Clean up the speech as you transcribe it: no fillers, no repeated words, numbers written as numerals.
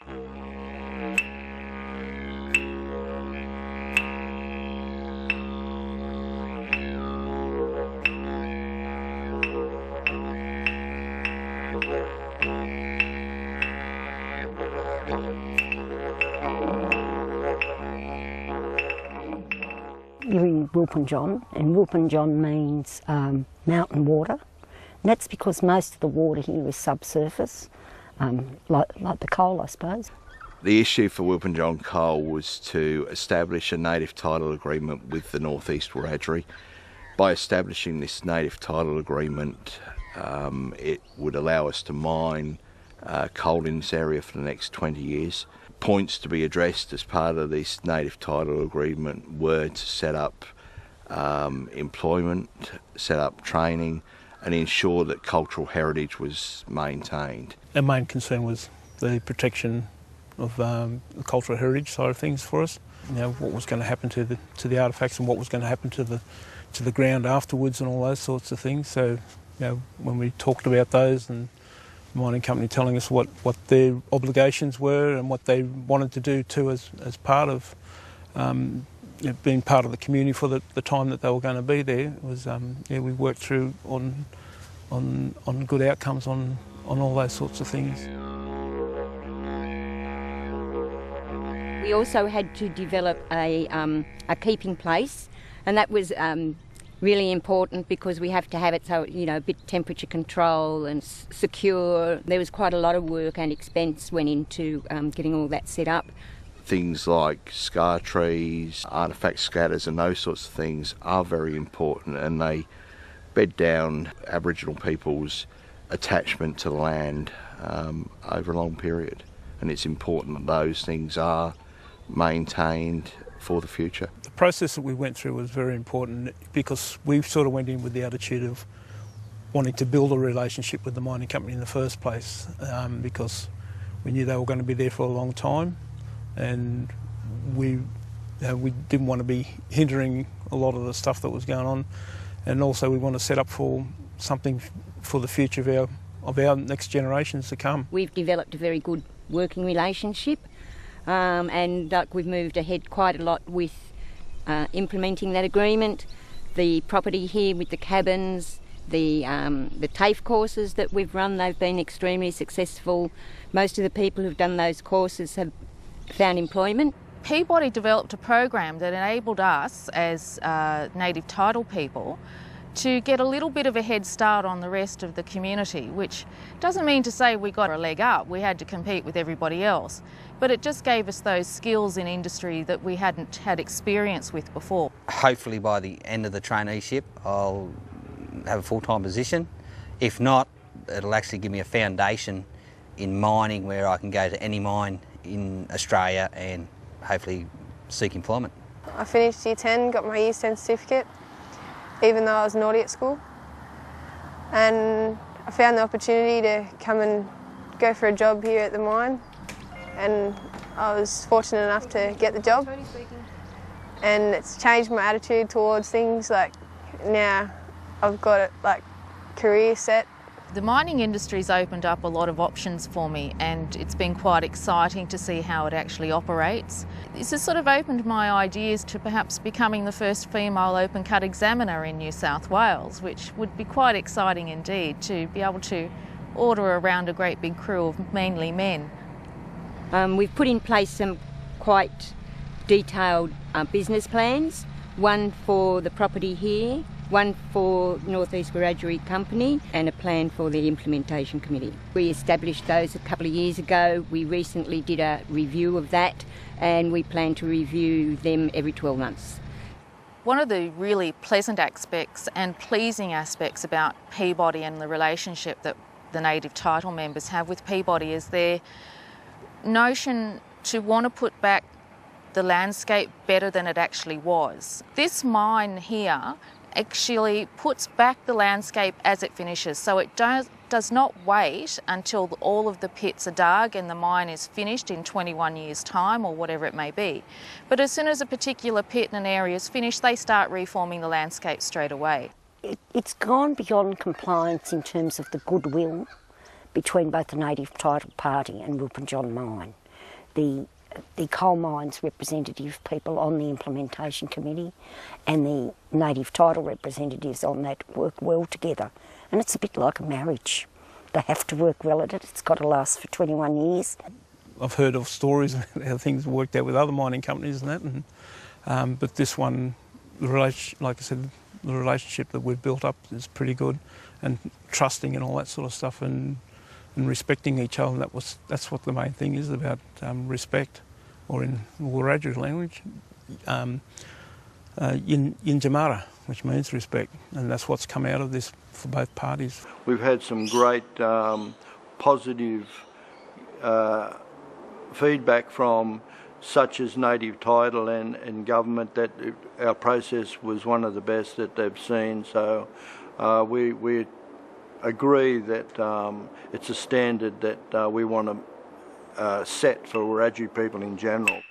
You're in Wilpinjong, and Wilpinjong means mountain water. And that's because most of the water here is subsurface, like the coal, I suppose. The issue for Wilpinjong Coal was to establish a native title agreement with the North East Wiradjuri. By establishing this native title agreement, it would allow us to mine coal in this area for the next 20 years. Points to be addressed as part of this native title agreement were to set up employment, set up training, and ensure that cultural heritage was maintained. Our main concern was the protection of the cultural heritage side of things for us. You know, what was going to happen to the artefacts and what was going to happen to the ground afterwards and all those sorts of things. So, you know, when we talked about those and the mining company telling us what their obligations were and what they wanted to do too as part of being part of the community for the time that they were going to be there, it was we worked through on good outcomes on all those sorts of things. We also had to develop a keeping place, and that was really important because we have to have it so, you know, a bit temperature control and secure. There was quite a lot of work and expense went into getting all that set up. Things like scar trees, artefact scatters and those sorts of things are very important, and they bed down Aboriginal people's attachment to the land over a long period. And it's important that those things are maintained for the future. The process that we went through was very important because we sort of went in with the attitude of wanting to build a relationship with the mining company in the first place, because we knew they were going to be there for a long time, and we didn't want to be hindering a lot of the stuff that was going on, and also we want to set up for something for the future of our next generations to come. We've developed a very good working relationship. And we've moved ahead quite a lot with implementing that agreement. The property here with the cabins, the TAFE courses that we've run, they've been extremely successful. Most of the people who've done those courses have found employment. Peabody developed a program that enabled us as native title people to get a little bit of a head start on the rest of the community, which doesn't mean to say we got a leg up. We had to compete with everybody else, but it just gave us those skills in industry that we hadn't had experience with before. Hopefully by the end of the traineeship I'll have a full-time position. If not, it'll actually give me a foundation in mining where I can go to any mine in Australia and hopefully seek employment. I finished Year 10, got my Year 10 certificate, even though I was naughty at school. And I found the opportunity to come and go for a job here at the mine, and I was fortunate enough to get the job. And it's changed my attitude towards things. Like now I've got it like career set. The mining industry's opened up a lot of options for me, and it's been quite exciting to see how it actually operates. This has sort of opened my ideas to perhaps becoming the first female open cut examiner in New South Wales, which would be quite exciting indeed, to be able to order around a great big crew of mainly men. We've put in place some quite detailed business plans, one for the property here, one for North East Wiradjuri Company, and a plan for the implementation committee. We established those a couple of years ago. We recently did a review of that, and we plan to review them every 12 months. One of the really pleasant aspects and pleasing aspects about Peabody and the relationship that the native title members have with Peabody is their notion to want to put back the landscape better than it actually was. This mine here actually puts back the landscape as it finishes, so it does not wait until all of the pits are dug and the mine is finished in 21 years' time or whatever it may be. But as soon as a particular pit in an area is finished, they start reforming the landscape straight away. It's gone beyond compliance in terms of the goodwill between both the Native Title Party and Wilpinjong Mine. the coal mines representative people on the implementation committee and the native title representatives on that work well together. And it's a bit like a marriage. They have to work well at it. It's got to last for 21 years. I've heard of stories of how things worked out with other mining companies and that, but this one, like I said, the relationship that we've built up is pretty good, and trusting and all that sort of stuff, and respecting each other. And that's what the main thing is about, respect, or in Wiradjuri language, Yinjamara, which means respect, and that's what's come out of this for both parties. We've had some great positive feedback from such as native title and government that our process was one of the best that they've seen. So we agree that it's a standard that we want to set for Wiradjuri people in general.